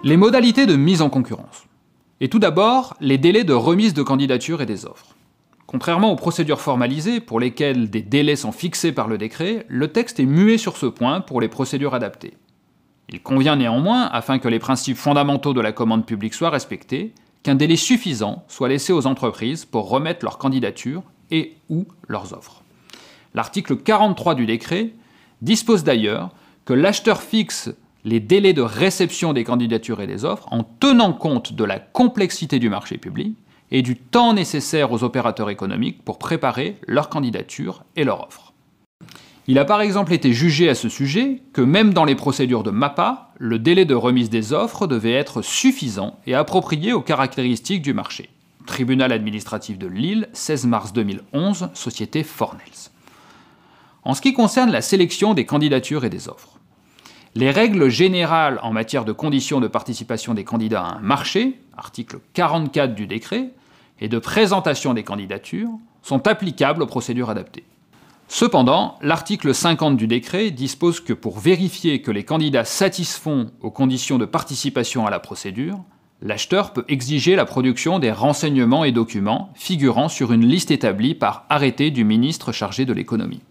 Les modalités de mise en concurrence. Et tout d'abord, les délais de remise de candidatures et des offres. Contrairement aux procédures formalisées, pour lesquelles des délais sont fixés par le décret, le texte est muet sur ce point pour les procédures adaptées. Il convient néanmoins, afin que les principes fondamentaux de la commande publique soient respectés, qu'un délai suffisant soit laissé aux entreprises pour remettre leurs candidatures et ou leurs offres. L'article 43 du décret dispose d'ailleurs que l'acheteur fixe les délais de réception des candidatures et des offres en tenant compte de la complexité du marché public et du temps nécessaire aux opérateurs économiques pour préparer leur candidature et leur offre. Il a par exemple été jugé à ce sujet que même dans les procédures de MAPA, le délai de remise des offres devait être suffisant et approprié aux caractéristiques du marché. Tribunal administratif de Lille, 16 mars 2011, société Fornels. En ce qui concerne la sélection des candidatures et des offres, les règles générales en matière de conditions de participation des candidats à un marché, article 44 du décret, et de présentation des candidatures, sont applicables aux procédures adaptées. Cependant, l'article 50 du décret dispose que pour vérifier que les candidats satisfont aux conditions de participation à la procédure, l'acheteur peut exiger la production des renseignements et documents figurant sur une liste établie par arrêté du ministre chargé de l'économie.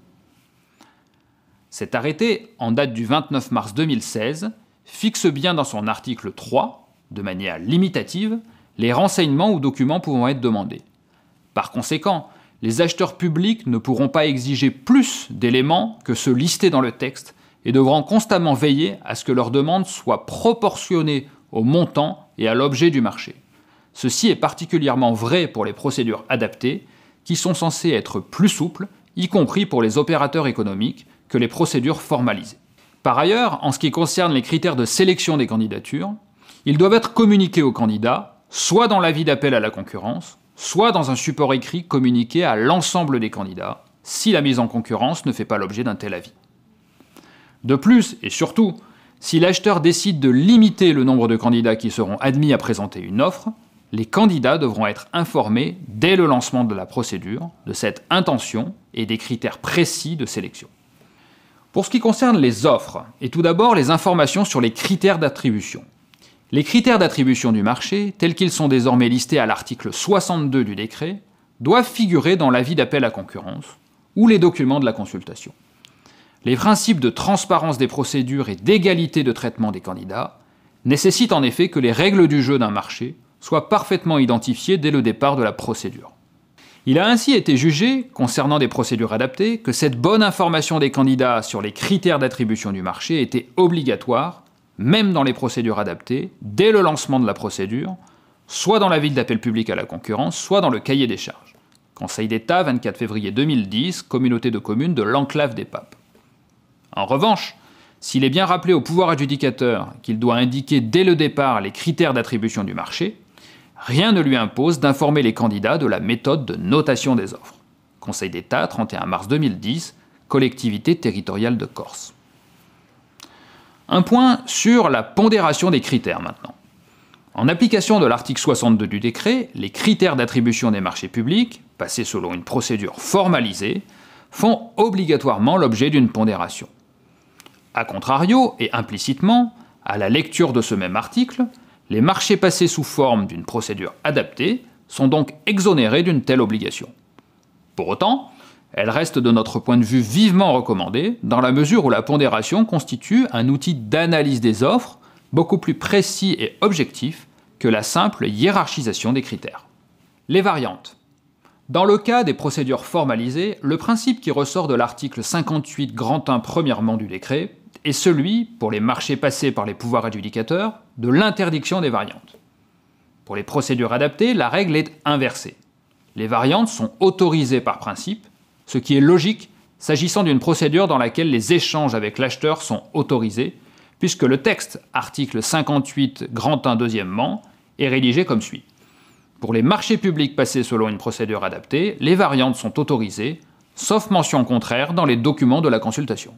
Cet arrêté, en date du 29 mars 2016, fixe bien dans son article 3, de manière limitative, les renseignements ou documents pouvant être demandés. Par conséquent, les acheteurs publics ne pourront pas exiger plus d'éléments que ceux listés dans le texte et devront constamment veiller à ce que leurs demandes soient proportionnées au montant et à l'objet du marché. Ceci est particulièrement vrai pour les procédures adaptées, qui sont censées être plus souples, y compris pour les opérateurs économiques, que les procédures formalisées. Par ailleurs, en ce qui concerne les critères de sélection des candidatures, ils doivent être communiqués aux candidats, soit dans l'avis d'appel à la concurrence, soit dans un support écrit communiqué à l'ensemble des candidats, si la mise en concurrence ne fait pas l'objet d'un tel avis. De plus, et surtout, si l'acheteur décide de limiter le nombre de candidats qui seront admis à présenter une offre, les candidats devront être informés dès le lancement de la procédure de cette intention et des critères précis de sélection. Pour ce qui concerne les offres, et tout d'abord les informations sur les critères d'attribution. Les critères d'attribution du marché, tels qu'ils sont désormais listés à l'article 62 du décret, doivent figurer dans l'avis d'appel à concurrence ou les documents de la consultation. Les principes de transparence des procédures et d'égalité de traitement des candidats nécessitent en effet que les règles du jeu d'un marché soient parfaitement identifiées dès le départ de la procédure. Il a ainsi été jugé, concernant des procédures adaptées, que cette bonne information des candidats sur les critères d'attribution du marché était obligatoire, même dans les procédures adaptées, dès le lancement de la procédure, soit dans l'avis d'appel public à la concurrence, soit dans le cahier des charges. Conseil d'État, 24 février 2010, communauté de communes de l'Enclave des Papes. En revanche, s'il est bien rappelé au pouvoir adjudicateur qu'il doit indiquer dès le départ les critères d'attribution du marché, rien ne lui impose d'informer les candidats de la méthode de notation des offres. Conseil d'État, 31 mars 2010, collectivité territoriale de Corse. Un point sur la pondération des critères maintenant. En application de l'article 62 du décret, les critères d'attribution des marchés publics, passés selon une procédure formalisée, font obligatoirement l'objet d'une pondération. A contrario, et implicitement, à la lecture de ce même article, les marchés passés sous forme d'une procédure adaptée sont donc exonérés d'une telle obligation. Pour autant, elle reste de notre point de vue vivement recommandée, dans la mesure où la pondération constitue un outil d'analyse des offres beaucoup plus précis et objectif que la simple hiérarchisation des critères. Les variantes. Dans le cas des procédures formalisées, le principe qui ressort de l'article 58 grand 1 premièrement du décret est celui, pour les marchés passés par les pouvoirs adjudicateurs, de l'interdiction des variantes. Pour les procédures adaptées, la règle est inversée. Les variantes sont autorisées par principe, ce qui est logique s'agissant d'une procédure dans laquelle les échanges avec l'acheteur sont autorisés, puisque le texte, article 58 grand 1 deuxièmement, est rédigé comme suit. Pour les marchés publics passés selon une procédure adaptée, les variantes sont autorisées, sauf mention contraire dans les documents de la consultation.